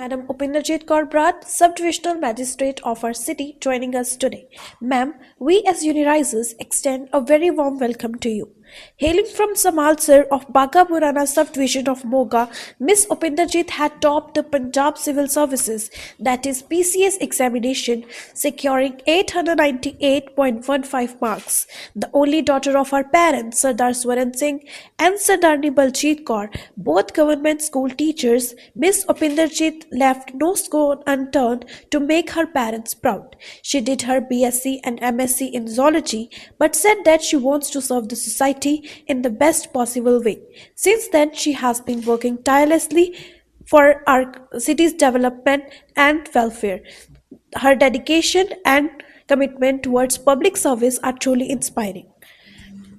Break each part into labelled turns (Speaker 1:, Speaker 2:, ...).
Speaker 1: Madam Upinderjit Kaur Brat, Sub-Divisional Magistrate of our city, joining us today. Ma'am, we as Unirisers extend a very warm welcome to you. Hailing from Samalsar of Baga Purana Sub-Division of Moga, Miss Upinderjit had topped the Punjab Civil Services, that is PCS examination, securing 898.15 marks. The only daughter of our parents, Sardar Swaran Singh and Sardarni Baljeet Kaur, both government school teachers, Miss Upinderjit left no stone unturned to make her parents proud. She did her BSc and MSc in zoology, but said that she wants to serve the society in the best possible way. Since then, she has been working tirelessly for our city's development and welfare. Her dedication and commitment towards public service are truly inspiring.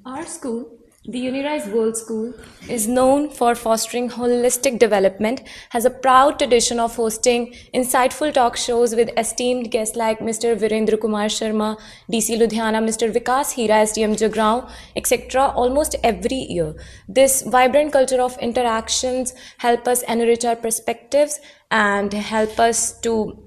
Speaker 2: Our school, the Unirise World School, is known for fostering holistic development, has a proud tradition of hosting insightful talk shows with esteemed guests like Mr. Virendra Kumar Sharma, DC Ludhiana, Mr. Vikas Hira, SDM Jagrao, etc. almost every year. This vibrant culture of interactions help us enrich our perspectives and help us to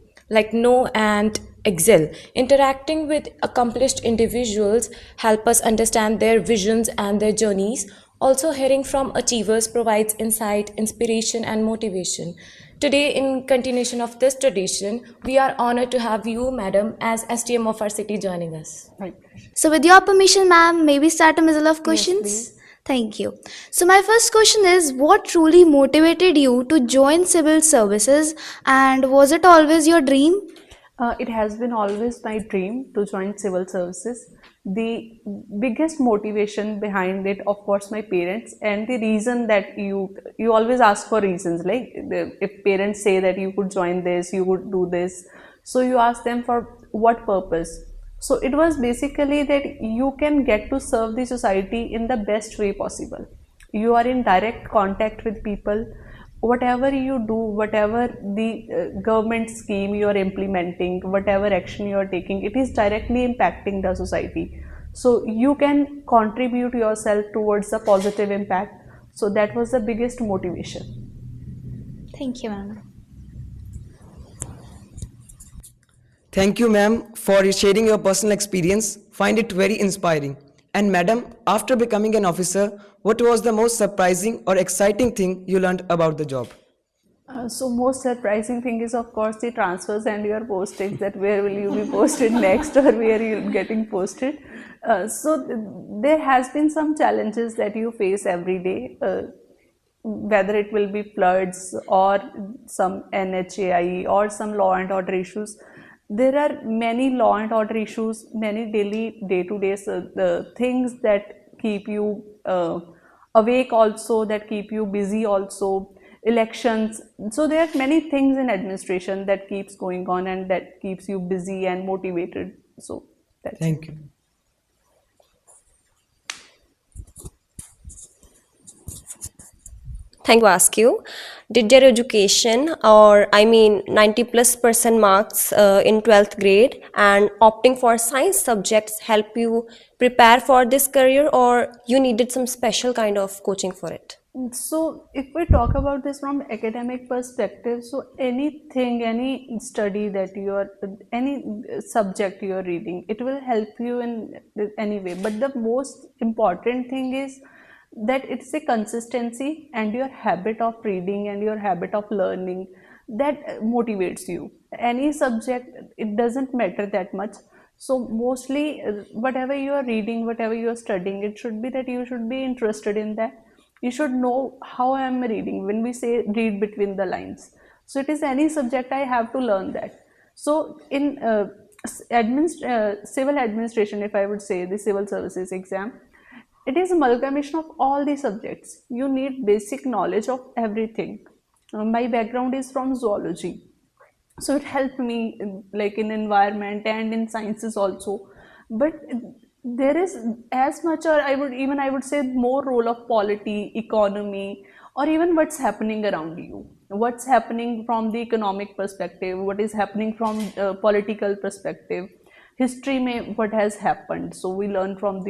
Speaker 2: know and excel. Interacting with accomplished individuals help us understand their visions and their journeys. Also, hearing from achievers provides insight, inspiration, and motivation. Today, in continuation of this tradition, we are honored to have you, madam, as STM of our city joining us.
Speaker 3: Right.
Speaker 4: So with your permission, ma'am, may we start a missile of questions?
Speaker 3: Yes,
Speaker 4: Thank you. So my first question is, what truly motivated you to join civil services, and was it always your dream?
Speaker 3: It has been always my dream to join civil services. The biggest motivation behind it, of course, my parents, and the reason that you always ask for reasons, like if parents say that you could join this, you would do this, so you ask them for what purpose. So it was basically that you can get to serve the society in the best way possible. You are in direct contact with people. Whatever you do, whatever the government scheme you are implementing, whatever action you are taking, it is directly impacting the society. So you can contribute yourself towards a positive impact. So that was the biggest motivation.
Speaker 4: Thank you, ma'am.
Speaker 5: Thank you, ma'am, for sharing your personal experience. Find it very inspiring. And madam, after becoming an officer, what was the most surprising or exciting thing you learned about the job?
Speaker 3: So most surprising thing is, of course, the transfers and your postings, that where will you be posted next or where you getting posted. There has been some challenges that you face every day, whether it will be floods or some NHAI or some law and order issues. There are many law and order issues, many day-to-day things that keep you awake also, that keep you busy also, elections. So there are many things in administration that keeps going on and that keeps you busy and motivated. So that's
Speaker 5: Thank you.
Speaker 6: Thank you. Ask you, did your education, or 90+% marks in 12th grade and opting for science subjects help you prepare for this career, or you needed some special kind of coaching for it?
Speaker 3: So if we talk about this from academic perspective, so anything, any study that you are, any subject you are reading, it will help you in any way. But the most important thing is that it's a consistency and your habit of reading and your habit of learning that motivates you. Any subject, it doesn't matter that much. So mostly whatever you are reading, whatever you are studying, it should be that you should be interested in that. You should know how I am reading. When we say read between the lines, so it is any subject, I have to learn that. So in civil administration, if I would say the civil services exam, it is amalgamation of all the subjects. You need basic knowledge of everything. My background is from zoology, so it helped me in environment and in sciences also. But there is as much, or I would say more role of polity, economy, or even what's happening around you. What's happening from the economic perspective, what is happening from political perspective, history mein what has happened. So we learn from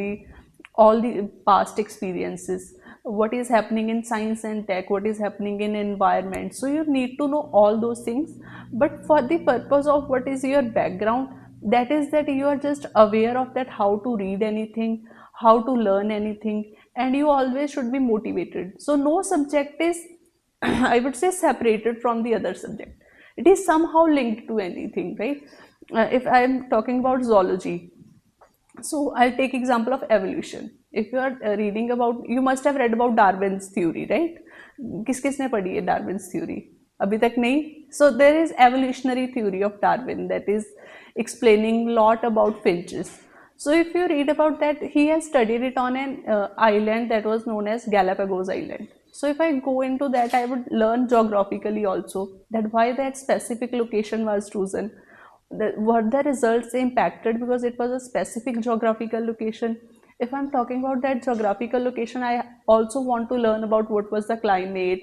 Speaker 3: all the past experiences. what is happening in science and tech, what is happening in environment. So you need to know all those things, but for the purpose of what is your background, that is that you are just aware of that, how to read anything, how to learn anything, and you always should be motivated. So no subject is I would say separated from the other subject. It is somehow linked to anything, right? If I am talking about zoology, so I'll take example of evolution. If you are reading about, you must have read about Darwin's theory, right? किस किसने पढ़ी है Darwin's theory? अभी तक नहीं? So there is evolutionary theory of Darwin that is explaining lot about finches. So if you read about that, he has studied it on an island that was known as Galapagos Island. So if I go into that, I would learn geographically also that why that specific location was chosen, what the results impacted because it was a specific geographical location. If I'm talking about that geographical location, I also want to learn about what was the climate,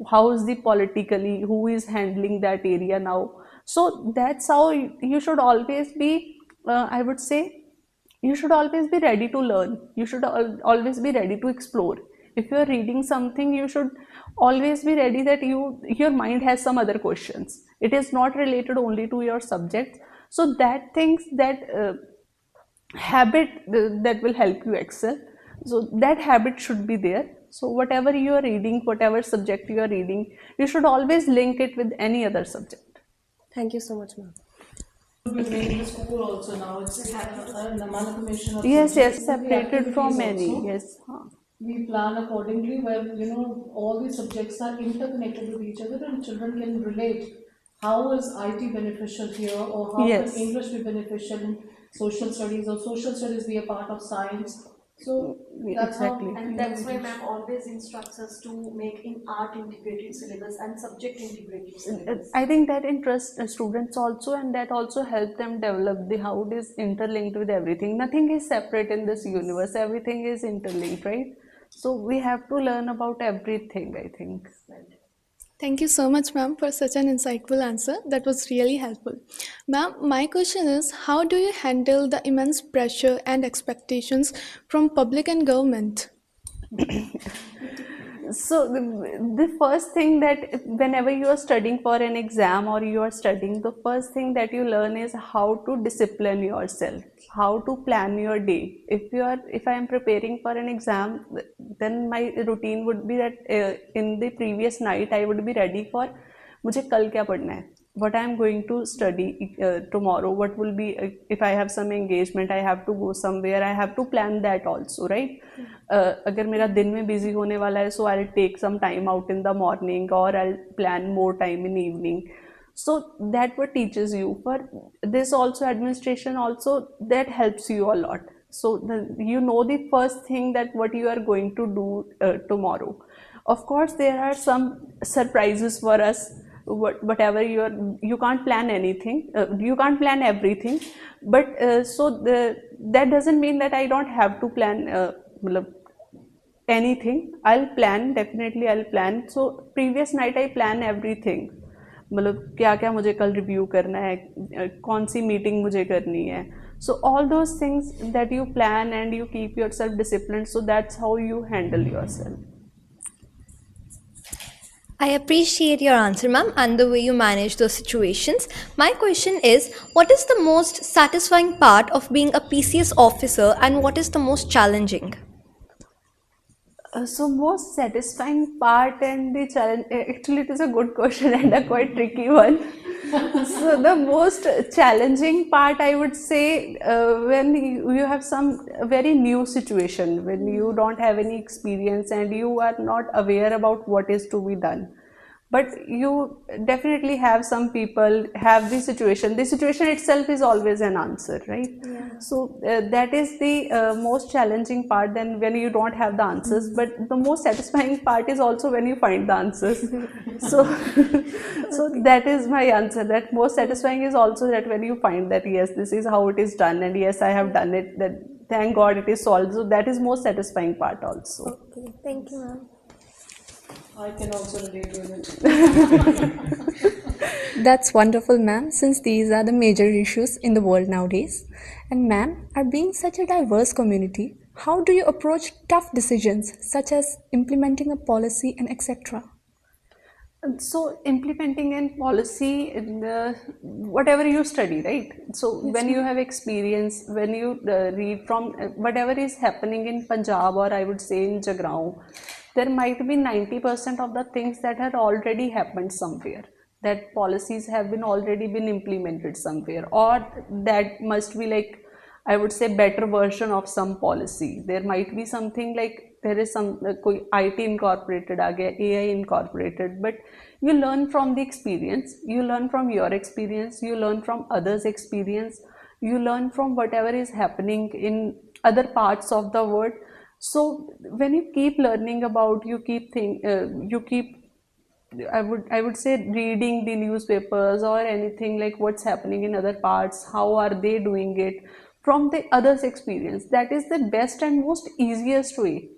Speaker 3: how is the politically, who is handling that area now. So that's how you should always be, I would say, you should always be ready to learn. You should always be ready to explore. If you are reading something, you should always be ready that your mind has some other questions. It is not related only to your subject. So that things, that habit that will help you excel. So that habit should be there. So whatever you are reading, whatever subject you are reading, you should always link it with any other subject.
Speaker 6: Thank you so much, ma'am.
Speaker 7: Be made in the school also now. It's an amalgamation of
Speaker 3: Yes,
Speaker 7: subjects.
Speaker 3: yes, separated from many.
Speaker 7: Also,
Speaker 3: Yes.
Speaker 7: we plan accordingly where all these subjects are interconnected with each other and children can relate. How is IT beneficial here, or how
Speaker 3: Yes.
Speaker 7: can English be beneficial in social studies, or social studies be a part of science? So that's
Speaker 3: Exactly.
Speaker 7: how.
Speaker 8: And that's why ma'am always instructs us to make in art integrated syllabus and subject integrated syllabus.
Speaker 3: I think that interests students also, and that also helps them develop the how it is interlinked with everything. Nothing is separate in this universe. Everything is interlinked, right? So we have to learn about everything, I think.
Speaker 9: Thank you so much, ma'am, for such an insightful answer. That was really helpful. Ma'am, my question is, how do you handle the immense pressure and expectations from public and government?
Speaker 3: So the first thing that whenever you are studying for an exam or you are studying, the first thing that you learn is how to discipline yourself, how to plan your day. If I am preparing for an exam, then my routine would be that in the previous night I would be ready for मुझे कल क्या पढ़ना है, what I am going to study tomorrow, what will be if I have some engagement, I have to go somewhere, I have to plan that also, right? अगर मेरा दिन में busy होने वाला है, so I'll take some time out in the morning, or I'll plan more time in evening. So that what teaches you. For this also, administration also, that helps you a lot. So you know the first thing that what you are going to do tomorrow. Of course, there are some surprises for us. Whatever you can't plan anything, you can't plan everything, but that doesn't mean that I don't have to plan anything. I'll plan, definitely I'll plan. So previous night I plan everything, मतलब क्या क्या मुझे कल review करना है, कौन सी meeting मुझे करनी है. So all those things that you plan and you keep yourself disciplined, so that's how you handle yourself.
Speaker 10: I appreciate your answer, ma'am, and the way you manage those situations. My question is, what is the most satisfying part of being a PCS officer, and what is the most challenging?
Speaker 3: So most satisfying part and the challenge, actually it is a good question and a quite tricky one. So the most challenging part, I would say, when you have some very new situation, when you don't have any experience and you are not aware about what is to be done. But you definitely have some people have the situation itself is always an answer, right? Yeah. So that is the most challenging part, then when you don't have the answers. But the most satisfying part is also when you find the answers. So that is my answer, that most satisfying is also that when you find that yes, this is how it is done, and yes, I have done it, that thank God it is solved. So that is most satisfying part also.
Speaker 10: Okay, thank you, ma'am.
Speaker 7: I can also relate with it.
Speaker 11: That's wonderful, ma'am, since these are the major issues in the world nowadays. And ma'am, our being such a diverse community, How do you approach tough decisions such as implementing a policy and etc.?
Speaker 3: So implementing in policy in whatever you study, right? So when you have experience, when you read from whatever is happening in Punjab, or I would say in Jagrao, there might be 90% of the things that had already happened somewhere, that policies have been already been implemented somewhere, or that must be like, I would say, better version of some policy. There might be something like there is some koi IT incorporated aa gaya, AI incorporated, but you learn from the experience, you learn from your experience, you learn from others' experience, you learn from whatever is happening in other parts of the world. So when you keep learning about, you keep I would say reading the newspapers or anything like what's happening in other parts, how are they doing it from the others' experience. That is the best and most easiest way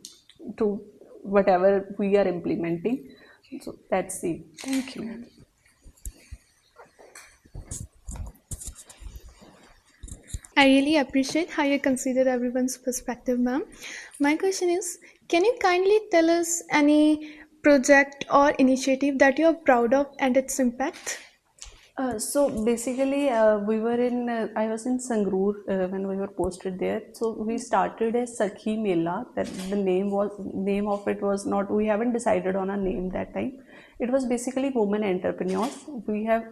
Speaker 3: to whatever we are implementing. So that's it.
Speaker 11: Thank you.
Speaker 9: I really appreciate how you consider everyone's perspective, ma'am. My question is, can you kindly tell us any project or initiative that you are proud of and its impact?
Speaker 3: So basically, we were in. I was in Sangrur when we were posted there. So we started a Sakhi Mela. That the name of it was not. We haven't decided on a name that time. It was basically women entrepreneurs. We have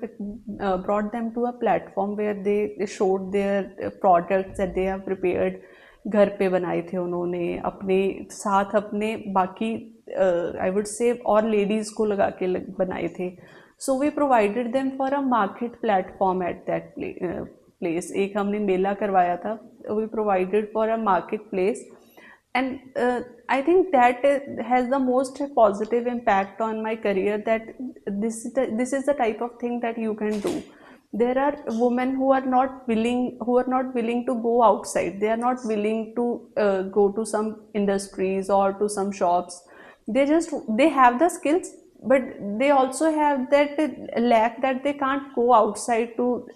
Speaker 3: brought them to a platform where they showed their products that they have prepared. घर पे बनाए थे उन्होंने, अपने साथ अपने बाकी I would say और ladies को लगा के बनाए थे. So we provided them for a market platform at that place. एक हमने मेला करवाया था. We provided for a marketplace, and I think that has the most positive impact on my career. That this is the type of thing that you can do. There are women who are not willing to go outside. They are not willing to go to some industries or to some shops. They have the skills, but they also have that lack that they can't go outside to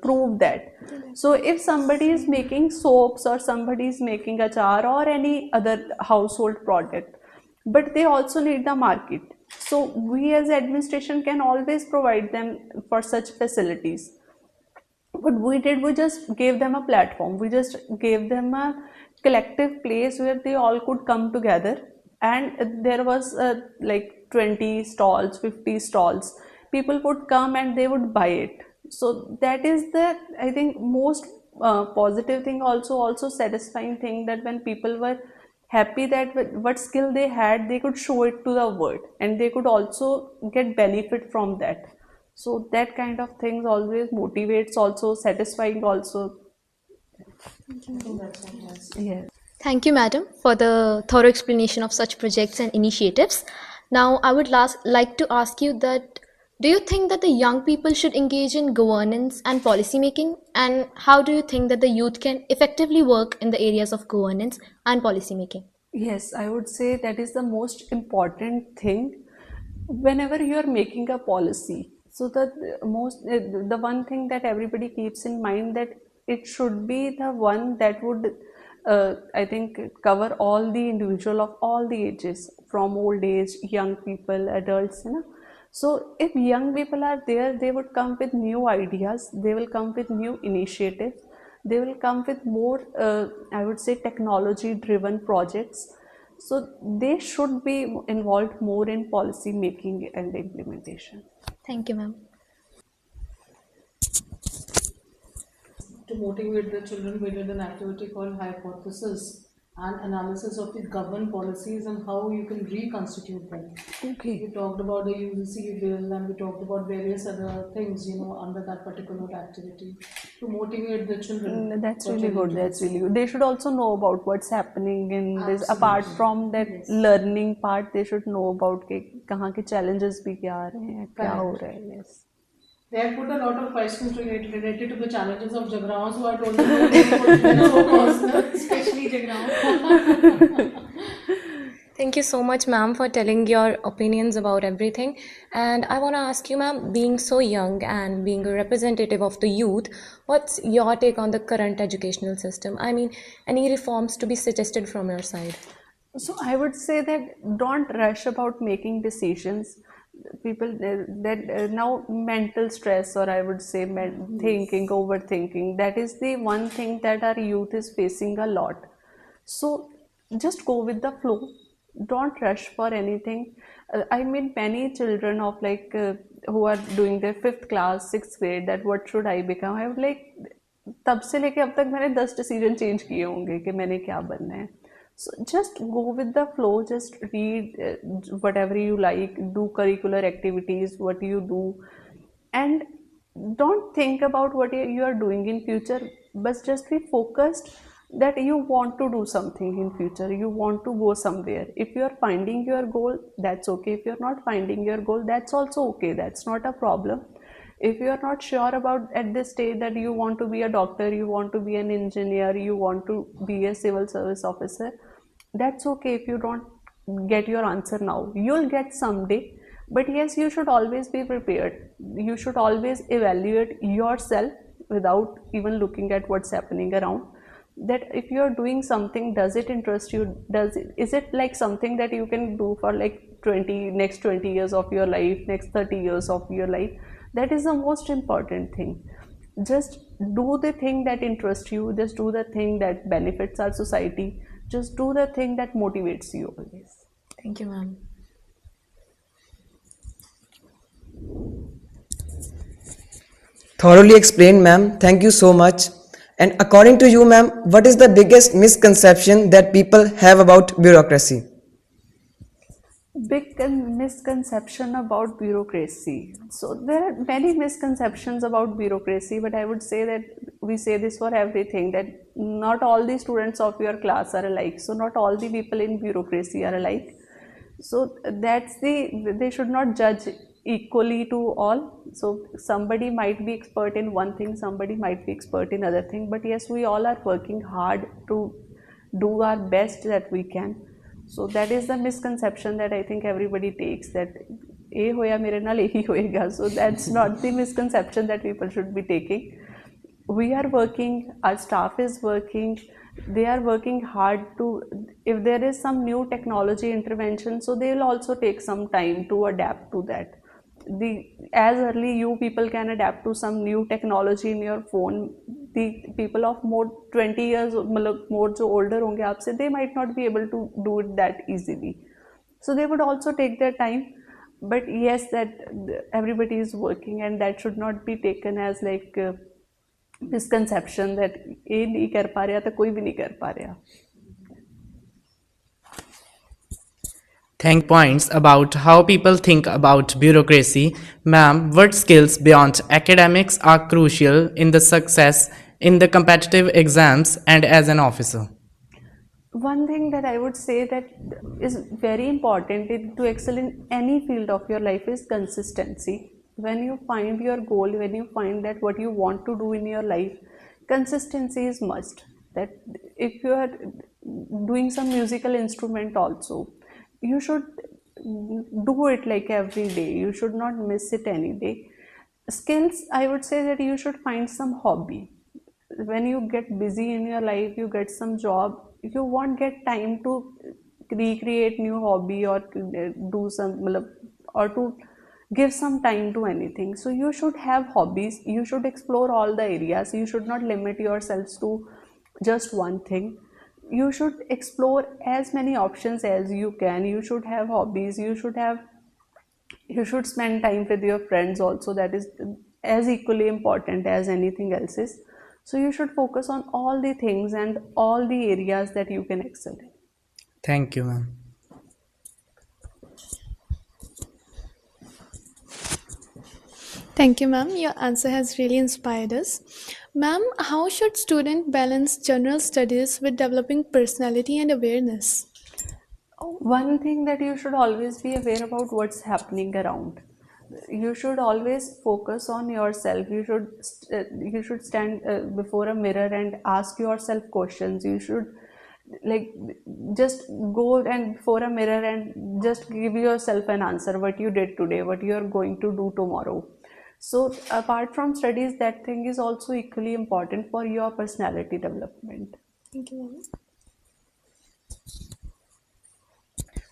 Speaker 3: prove that. So if somebody is making soaps or somebody is making achar or any other household product, but they also need the market. So we as administration can always provide them for such facilities. What we did, we just gave them a platform. We just gave them a collective place where they all could come together, and there was like 20 stalls, 50 stalls. People would come and they would buy it. So that is the, I think, most positive thing, also satisfying thing, that when people were happy that what skill they had, they could show it to the world and they could also get benefit from that. So that kind of things always motivates, also satisfying also. Yeah.
Speaker 10: Thank you, madam, for the thorough explanation of such projects and initiatives. Now, I would like to ask you that, do you think that the young people should engage in governance and policy making? And how do you think that the youth can effectively work in the areas of governance and policy making?
Speaker 3: Yes, I would say that is the most important thing whenever you are making a policy. So the one thing that everybody keeps in mind, that it should be the one that would I think cover all the individual of all the ages, from old age, young people, adults, you know. So if young people are there, they would come with new ideas, they will come with new initiatives, they will come with more I would say technology driven projects. So they should be involved more in policy making and implementation.
Speaker 10: Thank you, ma'am.
Speaker 7: To motivate the children, we did an activity called hypothesis and analysis of the government policies and how you can reconstitute them.
Speaker 3: Okay.
Speaker 7: We talked about the UGC bill and we talked about various other things, under that particular activity to motivate the children.
Speaker 3: That's really good. That's really good. They should also know about what's happening in this.
Speaker 7: Absolutely.
Speaker 3: Apart from that learning part, they should know about के कहाँ के challenges भी क्या आ रहे हैं, क्या हो रहा है. Yes.
Speaker 7: They have put a lot of questions related to the challenges of Jagrao, so I told them to put them so personal, especially Jagrao.
Speaker 2: Thank you so much, ma'am, for telling your opinions about everything. And I want to ask you, ma'am, being so young and being a representative of the youth, what's your take on the current educational system? I mean, any reforms to be suggested from your side?
Speaker 3: So I would say that don't rush about making decisions. People that now mental stress, or I would say thinking, overthinking, that is the one thing that our youth is facing a lot. So just go with the flow. Don't rush for anything. I mean, many children of who are doing their fifth class, sixth grade, that what should I become? I would like तब से लेके अब तक मैंने 10 decision change किए होंगे कि मैंने क्या बनना है. So just go with the flow, just read whatever you like, do curricular activities, what you do, and don't think about what you are doing in future, but just be focused that you want to do something in future, you want to go somewhere. If you are finding your goal, that's okay. If you're not finding your goal, that's also okay, that's not a problem. If you are not sure about at this stage that you want to be a doctor, you want to be an engineer, you want to be a civil service officer, that's okay. If you don't get your answer now, you'll get someday. But yes, you should always be prepared. You should always evaluate yourself without even looking at what's happening around. That if you're doing something, does it interest you? Is it like something that you can do for like next 20 years of your life, next 30 years of your life? That is the most important thing. Just do the thing that interests you, just do the thing that benefits our society, just do the thing that motivates you always.
Speaker 2: Thank you, ma'am.
Speaker 5: Thoroughly explained, ma'am. Thank you so much. And according to you, ma'am, what is the biggest misconception that people have about bureaucracy?
Speaker 3: Big misconception about bureaucracy. So there are many misconceptions about bureaucracy, but I would say that we say this for everything, that not all the students of your class are alike. So not all the people in bureaucracy are alike. So they should not judge equally to all. So somebody might be expert in one thing, somebody might be expert in other thing, but yes, we all are working hard to do our best that we can. So that is the misconception that I think everybody takes, that A hoya mere naal yahi hoega. So that's not the misconception that people should be taking. We are working, our staff is working, they are working hard to, if there is some new technology intervention, so they will also take some time to adapt to that. As early you people can adapt to some new technology in your phone, the people of more 20 years, more jo older honge aapse, they might not be able to do it that easily. So they would also take their time. But yes, that everybody is working, and that should not be taken as like misconception that ये नहीं कर पा रहा तो कोई भी नहीं कर पा रहा.
Speaker 12: Thank points about how people think about bureaucracy. Ma'am, what skills beyond academics are crucial in the success in the competitive exams and as an officer?
Speaker 3: One thing that I would say that is very important to excel in any field of your life is consistency. When you find your goal, when you find that what you want to do in your life, consistency is must. That if you are doing some musical instrument also, you should do it like every day. You should not miss it any day. Skills, I would say that you should find some hobby. When you get busy in your life, you get some job, you won't get time to recreate new hobby or do some, or to give some time to anything. So you should have hobbies, you should explore all the areas, you should not limit yourselves to just one thing. You should explore as many options as you can. You should have hobbies, you should spend time with your friends also. That is as equally important as anything else is. So you should focus on all the things and all the areas that you can excel in.
Speaker 12: Thank you, ma'am.
Speaker 9: Thank you, ma'am. Your answer has really inspired us. Ma'am, how should student balance general studies with developing personality and awareness?
Speaker 3: One thing that you should always be aware about what's happening around. You should always focus on yourself. You should stand before a mirror and ask yourself questions. You should like just go and before a mirror and just give yourself an answer what you did today, what you are going to do tomorrow. So apart from studies, that thing is also equally important for your personality development.
Speaker 9: Thank you, ma'am.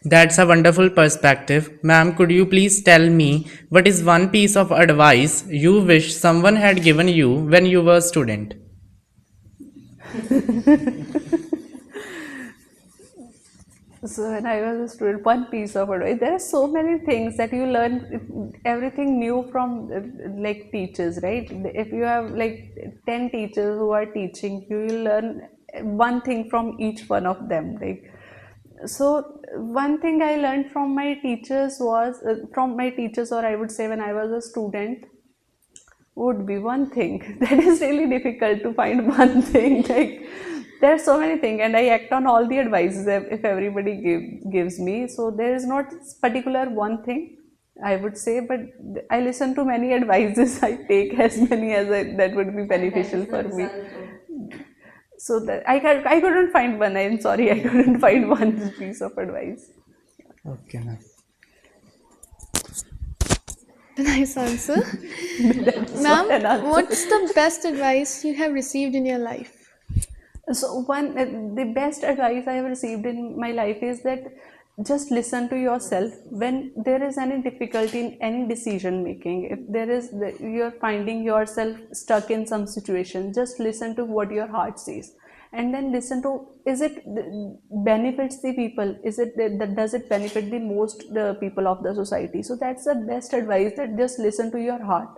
Speaker 12: That's a wonderful perspective. Ma'am, could you please tell me what is one piece of advice you wish someone had given you when you were a student?
Speaker 3: So when I was a student, one piece of advice. There are so many things that you learn, everything new from like teachers, right? If you have like 10 teachers who are teaching, you will learn one thing from each one of them. Like, so one thing I learned from my teachers was, or I would say when I was a student, would be one thing. That is really difficult to find one thing. Like, there are so many things, and I act on all the advices if everybody gives me. So there is not particular one thing I would say, but I listen to many advices. I take as many as that would be beneficial for me. So that I couldn't find one. I'm sorry, I couldn't find one piece of advice.
Speaker 12: Okay, ma'am.
Speaker 9: Nice answer.
Speaker 3: That's not an
Speaker 9: Ma'am,
Speaker 3: answer.
Speaker 9: what's the best advice you have received in your life?
Speaker 3: So the best advice I have received in my life is that just listen to yourself when there is any difficulty in any decision making. If there is you're finding yourself stuck in some situation, just listen to what your heart says, and then listen to, is it benefits the people, is it that does it benefit the most the people of the society. So that's the best advice, that just listen to your heart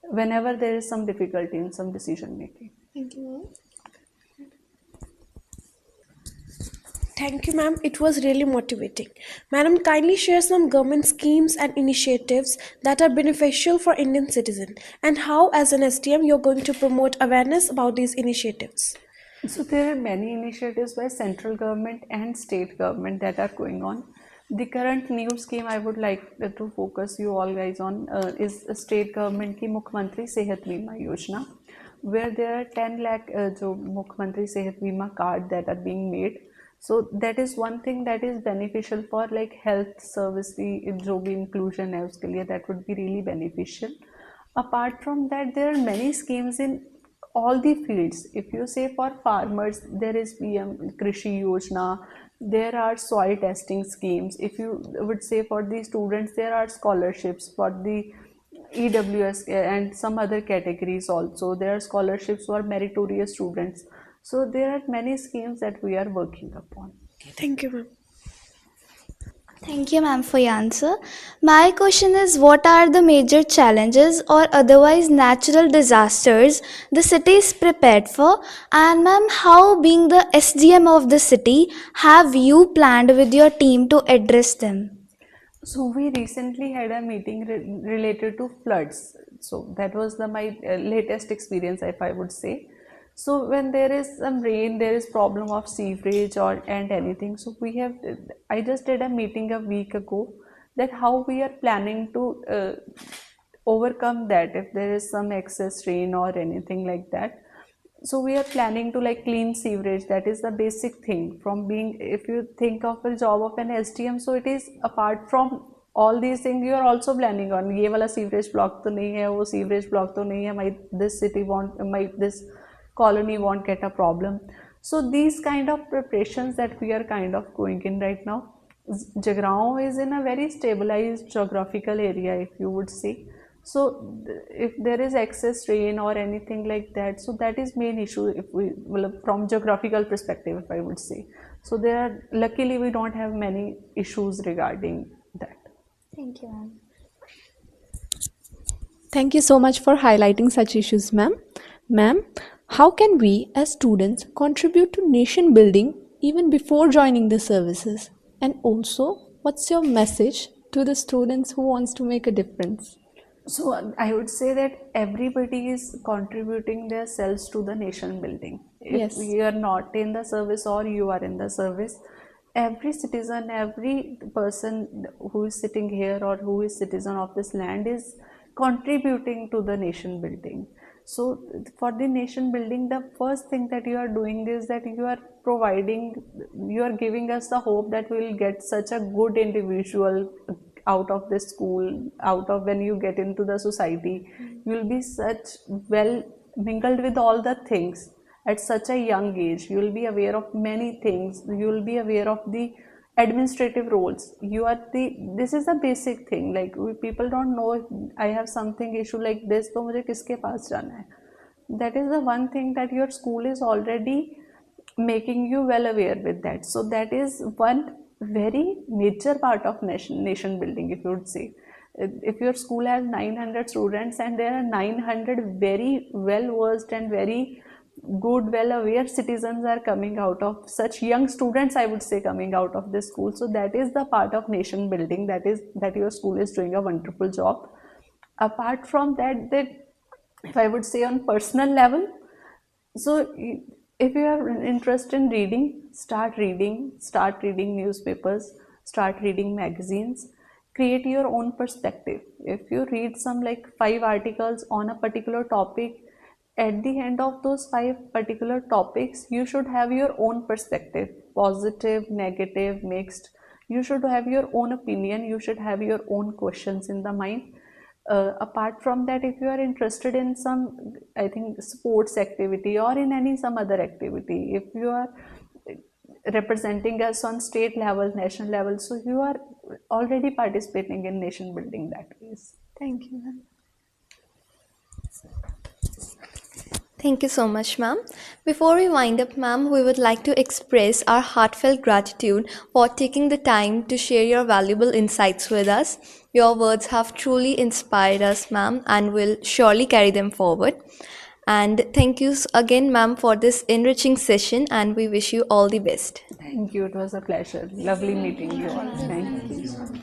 Speaker 3: whenever there is some difficulty in some decision making.
Speaker 9: Thank you, ma'am.
Speaker 1: Thank you, ma'am. It was really motivating. Madam, kindly share some government schemes and initiatives that are beneficial for Indian citizens, and how, as an STM, you're going to promote awareness about these initiatives.
Speaker 3: So there are many initiatives by central government and state government that are going on. The current new scheme I would like to focus you all guys on is state government की मुख्यमंत्री सेहत बीमा योजना, where there are 10 lakh जो मुख्यमंत्री सेहत बीमा card that are being made. So that is one thing that is beneficial for like health service की जो भी inclusion है उसके लिए, that would be really beneficial. Apart from that, there are many schemes in all the fields. If you say for farmers, there is PM Krishi Yojana, there are soil testing schemes. If you would say for the students, there are scholarships for the EWS and some other categories also. There are scholarships for meritorious students. So there are many schemes that we are working upon.
Speaker 1: Thank you, ma'am.
Speaker 4: Thank you, ma'am, for your answer. My question is, what are the major challenges or otherwise natural disasters the city is prepared for? And ma'am, how, being the SDM of the city, have you planned with your team to address them?
Speaker 3: So we recently had a meeting related to floods. So that was my latest experience, if I would say. So when there is some rain, there is problem of sewerage and anything. So I just did a meeting a week ago, that how we are planning to overcome that if there is some excess rain or anything like that. So we are planning to like clean sewerage. That is the basic thing from being, if you think of a job of an SDM, so it is apart from all these things you are also planning on, ये वाला sewerage block तो नहीं है, वो sewerage block तो नहीं है, this colony won't get a problem. So these kind of preparations that we are kind of going in right now. Jagrao is in a very stabilized geographical area, if you would say. So if there is excess rain or anything like that, so that is main issue if we, from geographical perspective, if I would say. So luckily we don't have many issues regarding that.
Speaker 4: Thank you, ma'am.
Speaker 11: Thank you so much for highlighting such issues, ma'am. Ma'am, how can we as students contribute to nation building even before joining the services? And also, what's your message to the students who wants to make a difference?
Speaker 3: So I would say that everybody is contributing themselves to the nation building. If you are not in the service or you are in the service, every citizen, every person who is sitting here or who is citizen of this land is contributing to the nation building. So for the nation building, the first thing that you are doing is that you are giving us the hope that we will get such a good individual out of the school, out of when you get into the society. You will be such well mingled with all the things at such a young age. You will be aware of many things. You will be aware of the administrative roles. This is the basic thing. Like people don't know, I have something issue like this, तो मुझे किसके पास जाना है? That is the one thing that your school is already making you well aware with that. So that is one very major part of nation building, if you would say. If your school has 900 students and there are 900 very well versed and very good, well aware citizens are coming out of such young students, I would say, coming out of this school. So that is the part of nation building, that your school is doing a wonderful job. Apart from that, if I would say on personal level, so if you have interest in reading, start reading newspapers, start reading magazines, create your own perspective. If you read some like 5 articles on a particular topic, at the end of those 5 particular topics, you should have your own perspective, positive, negative, mixed. You should have your own opinion, you should have your own questions in the mind. Apart from that, if you are interested in some, I think, sports activity or in some other activity, if you are representing us on state level, national level, so you are already participating in nation building that ways.
Speaker 9: Thank you, ma'am.
Speaker 6: Thank you so much, ma'am. Before we wind up, ma'am, we would like to express our heartfelt gratitude for taking the time to share your valuable insights with us. Your words have truly inspired us, ma'am, and will surely carry them forward. And thank you again, ma'am, for this enriching session, and we wish you all the best.
Speaker 3: Thank you. It was a pleasure. Lovely meeting you all. Thank you.